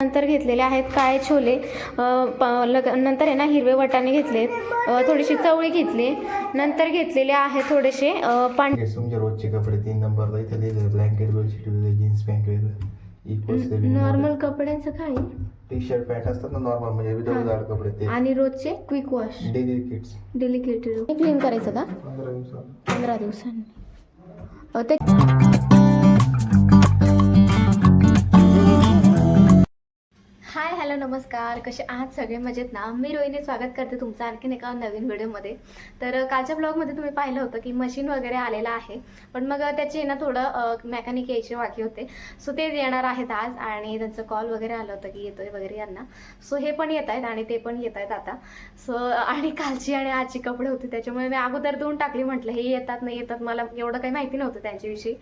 नंतर घेतलेले आहेत काळे छोले, नंतर आहे ना हिरवे वाटाणे घेतलेत, थोडीशी चवळी घेतली, नंतर घेतलेले आहे थोडेसे तुमचे रोजचे कपडे 3 नंबरला इथे दिले, ब्लँकेट बेडशीट वगैरे जीन्स पॅन्ट वगैरे इक्वल नॉर्मल कपड्यांचं काय टी शर्ट पॅन्ट असतात ना नॉर्मल, म्हणजे विदाउट जाड कपडे ते, आणि रोजचे quick wash daily kits delicated clean करायचं का 15 दिवसात 15 दिवसांनी ते हाय हॅलो नमस्कार, कसे आहात सगळे? मजेत ना? मी रोहिणी स्वागत करते तुमचं आणखीन एका नवीन व्हिडिओमध्ये. तर कालच्या ब्लॉगमध्ये तुम्ही पाहिलं होतं की मशीन वगैरे आलेलं आहे, पण मग त्याचे ना थोडं मेकॅनिक यायचे बाकी होते. सो ते येणार आहेत आज, आणि त्यांचं कॉल वगैरे आलं होतं की येतोय वगैरे यांना. सो हे पण येत आहेत आणि ते पण येत आहेत आता. सो आणि कालची आणि आजची कपडे होते, त्याच्यामुळे मी अगोदर धुवून टाकली. म्हटलं हे येतात नाही येतात, मला एवढं काही माहिती नव्हतं त्यांच्याविषयी.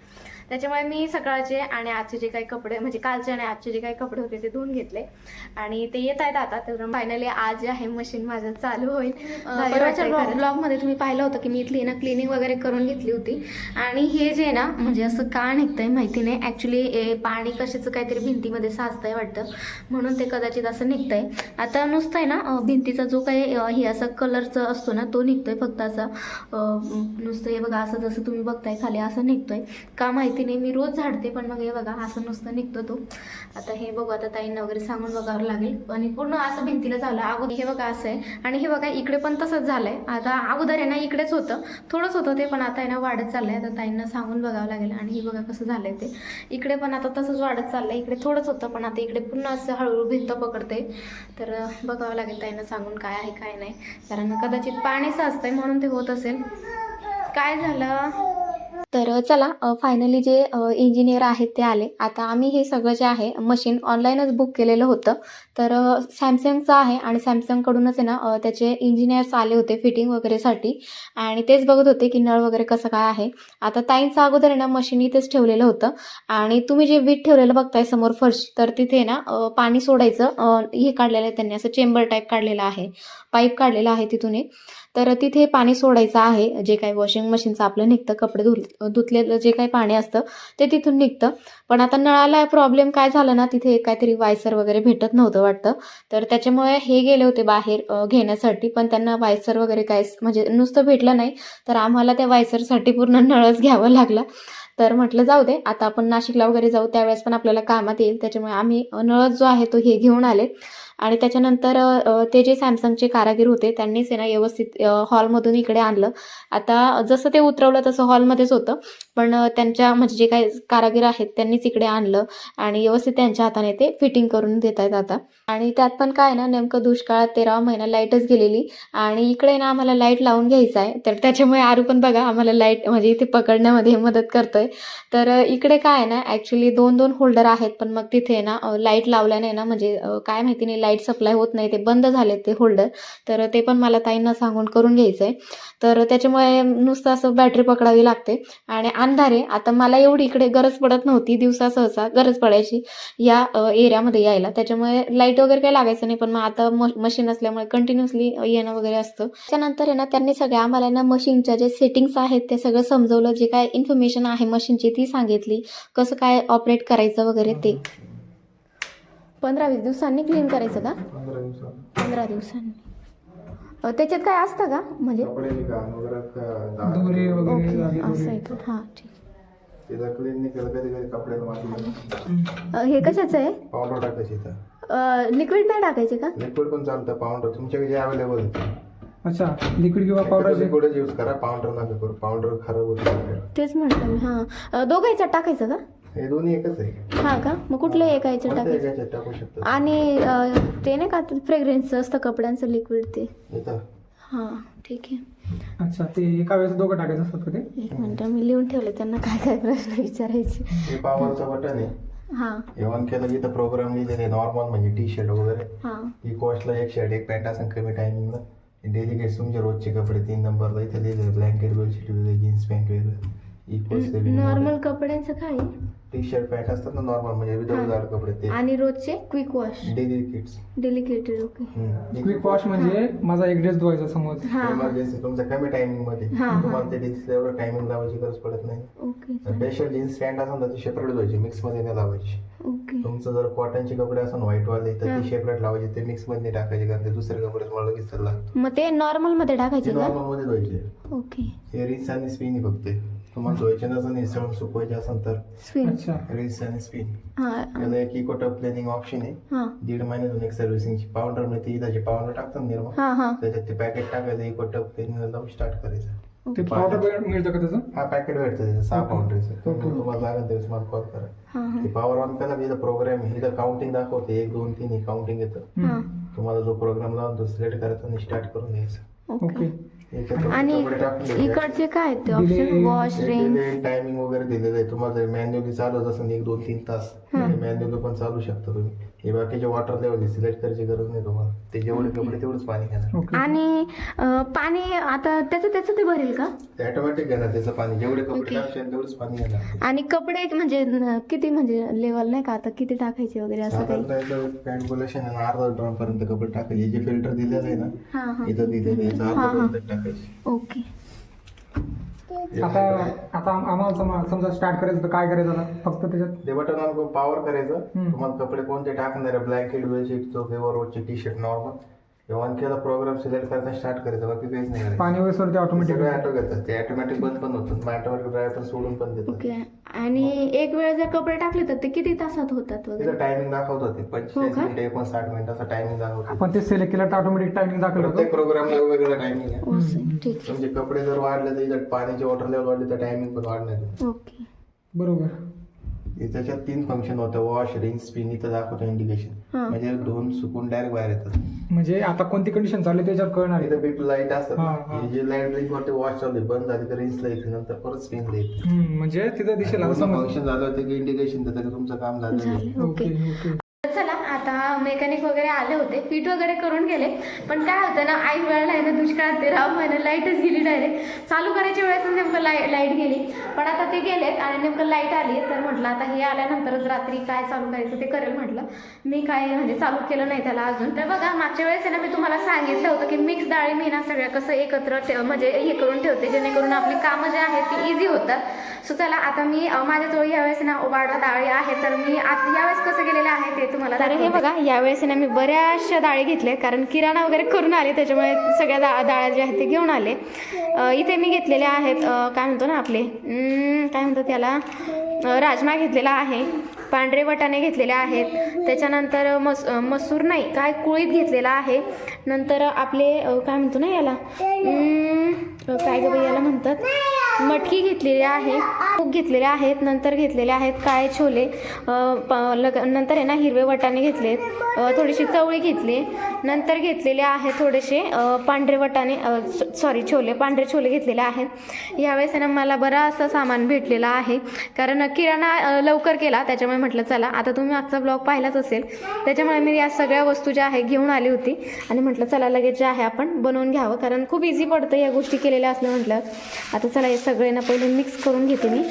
त्याच्यामुळे मी सकाळचे आणि आजचे जे काही कपडे, म्हणजे कालचे आणि आजचे जे काही कपडे होते ते धुवून घेतले आणि ते येत आहेत आता. तर फायनली आज जे आहे मशीन माझं चालू होईल. परवाच्या ब्लॉगमध्ये तुम्ही पाहिलं होतं की मी इथली ना क्लिनिंग वगैरे करून घेतली होती. आणि हे जे ना म्हणजे असं का निघतंय माहिती नाही, ॲक्च्युली पाणी कशाचं काहीतरी भिंतीमध्ये साचतंय वाटतं, म्हणून ते कदाचित असं निघतंय. आता नुसतं आहे ना भिंतीचा जो काही हे असं कलरचं असतो ना तो निघतोय, फक्त असं नुसतं हे बघा असं जसं तुम्ही बघताय खाली असं निघतोय का माहिती नाही. मी रोज झाडते पण मग हे बघा असं नुसतं निघतो तो. आता हे बघू, आता ताईंना वगैरे सांगून बघावं लागेल. आणि पूर्ण असं भिंतीला झालं अगोदर. हे बघा असं आहे, आणि हे बघा इकडे पण तसंच झालंय. आता अगोदर आहे ना इकडेच होतं, थोडंच होतं ते, पण आता आहे ना वाढत चाललंय. आता ताईंना सांगून बघावं लागेल. आणि हे बघा कसं झालंय ते, इकडे पण आता तसंच वाढत चाललंय. इकडे थोडंच होतं पण आता इकडे पुन्हा असं हळूहळू भिंत पकडते. तर बघावं लागेल ताईंना सांगून काय आहे काय नाही, कारण कदाचित पाणी साचतंय म्हणून ते होत असेल. काय झालं तर चला, फायनली जे इंजिनियर आहेत ते आले. आता आम्ही हे सगळं जे आहे मशीन ऑनलाईनच बुक केलेलं होतं. तर सॅमसंगचं आहे आणि सॅमसंगकडूनच आहे ना त्याचे इंजिनियर्स आले होते फिटिंग वगैरेसाठी, आणि तेच बघत होते की नळ वगैरे कसं काय आहे. आता ताईंचं अगोदर आहे ना मशीन इथेच ठेवलेलं होतं, आणि तुम्ही जे वीट ठेवलेलं बघताय समोर फर्स्ट, तर तिथे ना पाणी सोडायचं हे काढलेलं आहे त्यांनी, असं चेंबर टाईप काढलेलं आहे, पाईप काढलेला आहे तिथून एक. तर तिथे पाणी सोडायचं आहे, जे काही वॉशिंग मशीनचं आपलं निघतं, कपडे धुतलेलं जे काही पाणी असतं ते तिथून निघतं. पण आता नळाला प्रॉब्लेम काय झाला ना, तिथे काहीतरी वायसर वगैरे भेटत नव्हतं वाटतं. तर त्याच्यामुळे हे गेले होते बाहेर घेण्यासाठी, पण त्यांना वायसर वगैरे काय म्हणजे नुसतं भेटलं नाही, तर आम्हाला त्या वायसरसाठी पूर्ण नळच घ्यावा लागला. तर म्हटलं जाऊ दे, आता आपण नाशिकला वगैरे जाऊ त्यावेळेस पण आपल्याला कामात येईल. त्याच्यामुळे आम्ही नळच जो आहे तो हे घेऊन आले. आणि त्याच्यानंतर ते जे सॅमसंगचे कारागीर होते त्यांनीच आहे ना व्यवस्थित हॉलमधून इकडे आणलं. आता जसं ते उतरवलं तसं हॉलमध्येच होतं, पण त्यांच्या म्हणजे जे काही कारागीर आहेत त्यांनीच इकडे आणलं आणि व्यवस्थित त्यांच्या हाताने ते फिटिंग करून देत आहेत आता. आणि त्यात पण काय ना, नेमकं दुष्काळात 13वा महिना लाईटच गेलेली, आणि इकडे ना आम्हाला लाईट लावून घ्यायचं आहे. तर त्याच्यामुळे आरू पण बघा आम्हाला लाईट म्हणजे इथे पकडण्यामध्ये मदत करतोय. तर इकडे काय आहे ना, ॲक्च्युली 2-2 होल्डर आहेत, पण मग तिथे ना लाईट लावल्याने ना म्हणजे काय माहिती नाही लाईट सप्लाय होत नाही, ते बंद झाले ते होल्डर. तर ते पण मला ताईंना सांगून करून घ्यायचं आहे. तर त्याच्यामुळे नुसतं असं बॅटरी पकडावी लागते. आणि अंधारे, आता मला एवढी इकडे गरज पडत नव्हती, दिवसा सहसा गरज पडायची या एरियामध्ये यायला, त्याच्यामुळे लाईट वगैरे काही लागायचं नाही. पण मग आता मशीन असल्यामुळे कंटिन्युअसली येणं वगैरे असतं. त्याच्यानंतर आहे ना त्यांनी सगळ्या आम्हाला ना मशीनच्या जे सेटिंग्स आहेत ते सगळं समजवलं, जे काय इन्फॉर्मेशन आहे मशीनची ती सांगितली, कसं काय ऑपरेट करायचं वगैरे ते. 15-20 दिवसांनी क्लीन करायचं का? 15 दिवसात 15 दिवसांनी. त्याच्यात काय असतं का म्हणजे कपडे घाण वगैरे दोरे वगैरे ओके असं आहे का? हां ठीक. त्याचा क्लीन नाही केलं कधी कधी कपड्याला माती. हे कशाचं आहे? पावडर टाकायची इथं. लिक्विड नाही टाकायचे का? लिक्विड पण चालतं, पावडर तुमच्याकडे जे अवेलेबल आहे. अच्छा, लिक्विड किंवा पावडर. लिक्विडच यूज करा, पावडर नका करू, पावडर खराब होतं. तेच म्हटलं मी. हां, दोघं याच्यात टाकायचं का? हे दोन्ही एकच आहे. हां का? मग कुठल्या एका याच्यात टाकायचं? याच्यात टाकू शकतो. आणि ते नाही का फ्रेग्रन्सचं असतं कपड्यांचं लिक्विड ते? इथं. हां ठीक आहे. अच्छा, ते एका वेळेस दोघं टाकायचं असतात का ते? एक मिनटं मी लिहून ठेवले त्यांना काय काय प्रश्न विचारायचे. हे पॉवरचं बटन आहे. हां हे ऑन केलं की इथं प्रोग्राम लिहिलेले नॉर्मल म्हणजे टी शर्ट वगैरे. हां ही कॉस्टला एक शर्ट एक पॅन्ट असं कमी टायमिंगला. डेली केस तुमचे रोजचे कपडे 3 नंबरला इथं लिहिलेले, ब्लँकेट बेडशीट वगैरे जीन्स पॅन्ट वगैरे इक्वल नॉर्मल कपड्यांचं काय? टी शर्ट पॅन्ट असतात ना नॉर्मल म्हणजे विदाउट जाड कपडे ते आणि रोजचे quick wash daily kits. Delicated. Okay. Quick wash म्हणजे माझा एक ड्रेस धुवायचा समज. हां इमर्जन्सी तुमच्या कमी टायमिंग मध्ये हां. तुम्हाला ते डिस्प्ले एवढं टायमिंग लावायची गरज पडत नाही. ओके स्पेशल जीन्स पॅन्ट असेल तर ती सेपरेट धुवायची, मिक्स मध्ये नाही लावायची. ओके. तुमचं जर कॉटनचे कपडे असेल व्हाईट वाले तर ती सेपरेट लावायची, ते मिक्स मध्ये नाही टाकायचे कारण ते दुसरे कपडे तुम्हाला लगेच लागतात. मग ते नॉर्मल मध्ये टाकायचे का? नॉर्मल मध्ये धुवायचे. ओके. हे रिन्स आणि स्पिन फक्त तुम्हाला धुवायचे नसेल निसळून सुकवायचे असेल तर स्विन. अच्छा. रिन्स आणि स्पिन. हां त्याला एक इको टप क्लिनिंग ऑप्शन आहे. हां 1.5 महिन्यातून एक सर्व्हिसिंगची पावडर मिळते, इथाची पावडर टाकतात निर्मा, हां हां. त्याच्यात ते पॅकेट टाकायचं, इको टप क्लिनिंग लावून स्टार्ट करायचं. ते पावडर मिळतं का त्याचं? हा पॅकेट भेटतं त्याचं 6 पावडरचं. ओके. तुम्हाला लागेल त्यावेळेस मला कॉल करा. हां हां ते पॉवर ऑन करा, इथं प्रोग्राम आहे, इथं काउंटिंग दाखवते 1 2 3 हे काउंटिंग येतं. हां. तुम्हाला जो प्रोग्राम लावून तो सिलेक्ट करायचा आणि स्टार्ट करून द्यायचं. ओके. याच्यात आणि कपडे टाकून द्यायचे. इकडचे काय आहेत ते ऑप्शन? Wash, range. टायमिंग वगैरे दिलेलं आहे तुम्हाला. मॅन्युअली चालू होत असेल 1 2 3 तास मॅन्युअली पण चालू शकता तुम्ही. हे बाकीचे वॉटर लेवल सिलेक्ट करायची गरज नाही तुम्हाला, ते जेवढे कपडे तेवढंच पाणी घेणार. ओके. आणि पाणी आता त्याचं ते भरेल का? ते ऑटोमॅटिक घेणार त्याचं पाणी, जेवढे कपडे ओके. टाकशील तेवढंच पाणी घेणार. आणि कपडे म्हणजे किती म्हणजे लेवल नाही का आता किती टाकायचे वगैरे असं काही? साधारणतः कॅल्क्युलेशन आहे ना, अर्धा ड्रम पर्यंत कपडे टाकायचे. जे फिल्टर दिलेलं आहे ना हां हां. इथं दिलेलं आहे, याचं अर्धा पर्यंत टाकायचे. ओके. आता आता आम्हाला समजा स्टार्ट करायचं तर काय करायचं आता? फक्त त्याच्यात ते बटन ऑन पॉवर करायचं. हम्म. तुम्हाला कपडे कोणते टाकणार आहे, ब्लँकेट बेडशीट जो किंवा रोजची टी शर्ट नॉर्मल, ऑन केला प्रोग्राम सिलेक्ट करायचा स्टार्ट करायचं, बाकी काहीच नाही करायचं. पाणी वगैरे ते ऑटोमॅटिक. सगळे ऑटो घेतात, ते ऑटोमॅटिक बंद पण होतं, मग ऑटोमॅटिक ड्रायव्हर सोडून पण देतात. ओके. आणि एक वेळ जर कपडे टाकले तर ते किती तासात होतात वगैरे? तिथं टायमिंग दाखवत होते हो 45 का? मिनिटं 59 मिनिटाचा टायमिंग दाखवतो. आपण ते सिलेक्ट केलं तर ऑटोमॅटिक टायमिंग दाखवलं प्रत्येक होतं. प्रोग्रामला वेगवेगळं टायमिंग आहे. हो सर, ठीक आहे. तुमचे कपडे जर वाढले तर इथं पाण्याचे वॉटर लेवल वाढले तर टायमिंग पण वाढणार. ओके. बरोबर. त्याच्यात 3 फंक्शन होतं, वॉश, रिन्स, स्पिन. इथं दाखवतो इंडिकेशन, हां. म्हणजे धुवून सुकून डायरेक्ट बाहेर येतात. म्हणजे आता कोणती कंडिशन चालू आहे त्याच्यावर कळणार आहे. इथं बीप लाईट असतात हां, ना, हां. हे जे लाईट ब्लिंक वरती वॉश चालू आहे, बंद झाली तर रिन्सला येते, नंतर परत स्पिनला येते. म्हणजे तिथं दिसेल आता समज. फंक्शन झालं होतं की इंडिकेशन देतं की तुमचं काम झालं. झाले. Okay okay. ओके. चला आता मेकॅनिक वगैरे आले होते, फिट वगैरे करून गेले. पण काय होतं ना, ऐन वेळेला आहे ना दुष्काळात ते राव महिना लाईटच गेली डायरेक्ट. चालू करायच्या वेळेस नेमकं लाईट गेली. पण आता ते गेलेत आणि नेमकं लाईट आली तर म्हटलं आता हे आल्यानंतरच रात्री काय चालू करायचं ते करेल म्हटलं. मी काय म्हणजे चालू केलं नाही त्याला अजून. तर बघा मागच्या वेळेस आहे ना मी तुम्हाला सांगितलं होतं की मिक्स डाळी मी ना सगळ्या कसं एकत्र म्हणजे हे करून ठेवते जेणेकरून आपली कामं जे आहेत ती इझी होतात. सो चला आता मी माझ्याजवळ यावेळेस ना वाढवा डाळी आहे, तर मी आता यावेळेस कसं गेलेलं आहे ते तुम्हाला. तर हे बघा यावेळेस ना मी बऱ्याचशा डाळी घेतल्या कारण किराणा वगैरे करून आले, त्याच्यामुळे सगळ्या डाळ्या ज्या आहेत ते घेऊन आले. इथे मी घेतलेल्या आहेत काय म्हणतो ना आपले काय म्हणतात त्याला, राजमा घेतलेला आहे, पांढरे वाटाणे घेतलेले आहेत, त्याच्यानंतर मसूर नाही काय कुळीत घेतलेला आहे, नंतर आपले काय म्हणतो ना याला काय गं बाई याला म्हणतात, मटकी घेतलेली आहे, मूग घेतलेले आहेत, नंतर घेतलेले आहेत काळे छोले, नंतर आहे ना हिरवे वाटाणे घेतलेत, थोडीशी चवळी घेतली, नंतर घेतलेले आहेत थोडेसे पांढरे वाटाणे पांढरे छोले घेतलेले आहेत. यावेळेस आहे ना मला बराचसा सामान भेटलेला आहे कारण किराणा लवकर केला, त्याच्यामुळे म्हटलं चला आता तुम्ही आजचा ब्लॉग पाहिलाच असेल, त्याच्यामुळे मी या सगळ्या वस्तू ज्या आहे घेऊन आली होती आणि म्हटलं चला लगेच जे आहे आपण बनवून घ्यावं कारण खूप इझी पडतं या गोष्टी केलेल्या असल्या म्हटलं. आता चला हे सगळे ना पहिले मिक्स करून घेते मी.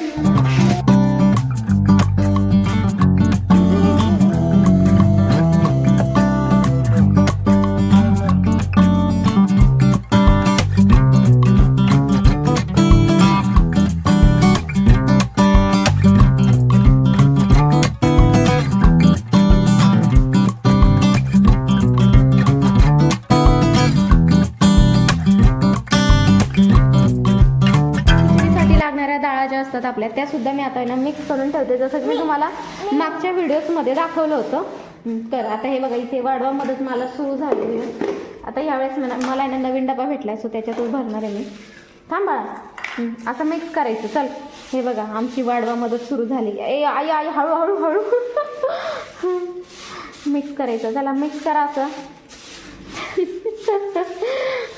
असतात आपल्या त्या सुद्धा मी आता ना मिक्स करून ठेवते, जसं की मी तुम्हाला मागच्या व्हिडिओजमध्ये दाखवलं होतं. तर आता हे बघा इथे वाढवा मदत मला सुरू झालेली आहे. आता यावेळेस मला ना नवीन डबा भेटला आहे, सो त्याच्यातच भरणार आहे मी. थांबा असं मिक्स करायचं. चल हे बघा आमची वाढवा मदत सुरू झाली. आई हळूहळू मिक्स करायचं. चला मिक्स करा असं.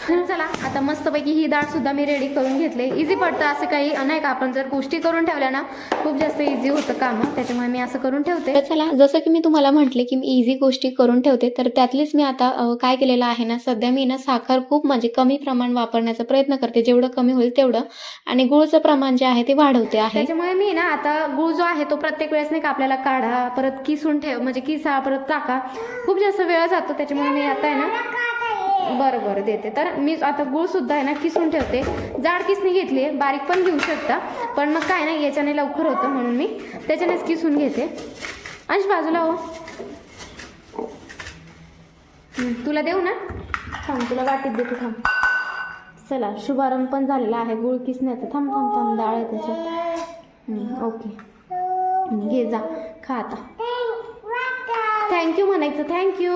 तर चला आता मस्तपैकी ही डाळ सुद्धा मी रेडी करून घेतले. इझी पडतं असं काही नाही का, आपण जर गोष्टी करून ठेवल्या ना खूप जास्त इझी होतं कामं, त्याच्यामुळे मी असं करून ठेवते. तर चला, जसं की मी तुम्हाला म्हटले की मी इझी गोष्टी करून ठेवते, तर त्यातलीच मी आता काय केलेलं आहे ना, सध्या मी ना साखर खूप म्हणजे कमी प्रमाण वापरण्याचा प्रयत्न करते, जेवढं कमी होईल तेवढं, आणि गुळचं प्रमाण जे आहे ते वाढवते आहे. त्याच्यामुळे मी ना आता गुळ जो आहे तो प्रत्येक वेळेस नाही का आपल्याला काढा, परत किसून ठेव, म्हणजे किसा परत टाका, खूप जास्त वेळ जातो. त्याच्यामुळे मी आता आहे ना, बरं देते. तर मी आता गुळ सुद्धा आहे ना किसून ठेवते. जाड किसणी घेतली आहे, बारीक पण घेऊ शकता, पण मग काय ना याच्याने लवकर होतं म्हणून मी त्याच्यानेच किसून घेते. अंश बाजूला हो, तुला देऊ ना, थांब तुला वाटीत देते, थांब. चला, शुभारंभ पण झालेला आहे गुळ किसण्याचा. थांब थांब थांब, डाळ आहे त्याच्यात. ओके, घे जा, खा आता. थँक्यू म्हणायचं, थँक्यू.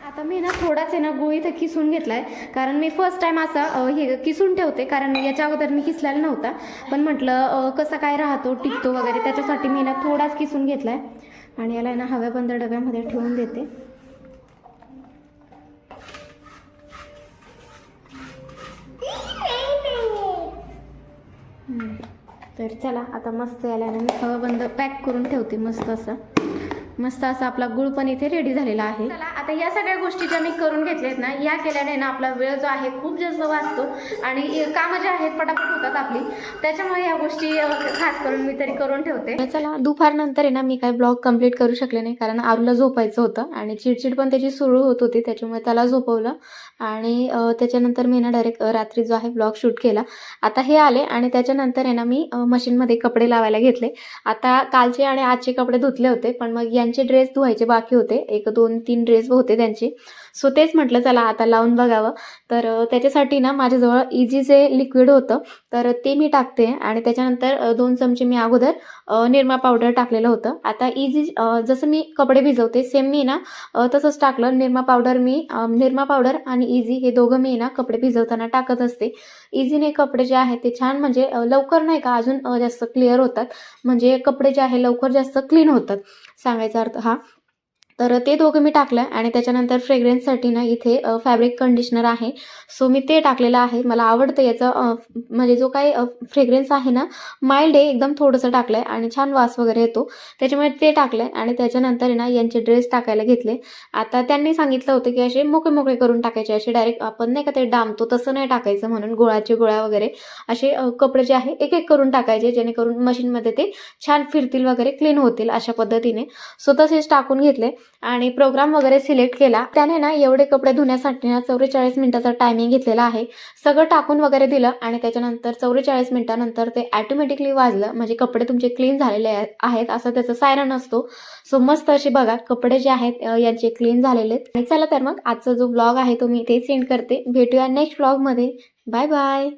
आता मी ना थोडाच आहे ना गुळ इथं किसून घेतला आहे, कारण मी फर्स्ट टाईम असा हे किसून ठेवते, कारण याच्या अगोदर मी किसलेला नव्हता, पण म्हटलं कसा काय राहतो, टिकतो वगैरे, त्याच्यासाठी मी ना थोडाच किसून घेतला आहे. आणि याला ना हव्याबंद डब्यामध्ये ठेवून देते. तर चला आता मस्त याला ना मी हवाबंद पॅक करून ठेवते. मस्त असा आपला गुळ पण इथे रेडी झालेला आहे. चला आता या सगळ्या गोष्टी ज्या मी करून घेतल्यात ना, या केल्याने ना आपला वेळ जो आहे खूप जास्त वाचतो आणि कामं जे आहेत पटापट होतात आपली, त्याच्यामुळे या गोष्टी खास करून मी तरी करून ठेवते. चला, दुपारनंतर आहे ना मी काही ब्लॉग कंप्लीट करू शकले नाही, कारण आरूला झोपायचं होतं आणि चिडचिड पण त्याची सुरू होत होती, त्याच्यामुळे त्याला झोपवलं आणि त्याच्यानंतर मी ना डायरेक्ट रात्री जो आहे ब्लॉग शूट केला. आता हे आले आणि त्याच्यानंतर आहे ना मी मशीनमध्ये कपडे लावायला घेतले. आता कालचे आणि आजचे कपडे धुतले होते, पण मग यांचे ड्रेस धुवायचे बाकी होते, 1 2 3 ड्रेस होते त्यांचे. सो तेच म्हटलं चला आता लावून बघावं. तर त्याच्यासाठी ना माझ्याजवळ इझी जे लिक्विड होतं तर ते मी टाकते आणि त्याच्यानंतर 2 चमचे मी अगोदर निरमा पावडर टाकलेलं होतं. आता इझी जसं मी कपडे भिजवते सेम मी ना तसंच टाकलं. निरमा पावडर आणि इझी हे दोघं मी ना कपडे भिजवताना टाकत असते. इझीने कपडे जे आहेत ते छान म्हणजे लवकर नाही का अजून जास्त क्लिअर होतात, म्हणजे कपडे जे आहे लवकर जास्त क्लीन होतात, सांगायचा अर्थ हा. तर ते दोघं मी टाकलं आणि त्याच्यानंतर फ्रेग्रन्ससाठी ना इथे फॅब्रिक कंडिशनर आहे, सो मी ते टाकलेलं आहे. मला आवडतं याचं म्हणजे जो काही फ्रेग्रन्स आहे ना माइल्ड आहे एकदम, थोडंसं टाकलं आहे आणि छान वास वगैरे येतो, त्याच्यामुळे ते टाकलं आहे. आणि त्याच्यानंतर ना यांचे ड्रेस टाकायला घेतले. आता त्यांनी सांगितलं होतं की असे मोकळे करून टाकायचे, असे डायरेक्ट आपण नाही का ते डांबतो तसं नाही टाकायचं, म्हणून गोळाचे गोळा वगैरे असे कपडे जे आहे एक करून टाकायचे, जेणेकरून मशीनमध्ये ते छान फिरतील वगैरे, क्लीन होतील अशा पद्धतीने. सो तसेच टाकून घेतले आणि प्रोग्राम वगैरे सिलेक्ट केला. त्याने ना एवढे कपडे धुण्यासाठी ना 44 मिनिटाचा टायमिंग घेतलेला आहे. सगळं टाकून वगैरे दिलं आणि त्याच्यानंतर 44 मिनिटानंतर ते ॲटोमॅटिकली वाजलं, म्हणजे कपडे तुमचे क्लीन झालेले आहेत असं त्याचं सायरन असतो. सो मस्त असे बघा कपडे जे आहेत यांचे क्लीन झालेले आहेत. आणि चला तर मग आजचा जो ब्लॉग आहे तो मी इथे सेंड करते. भेटूया नेक्स्ट ब्लॉगमध्ये. Bye bye.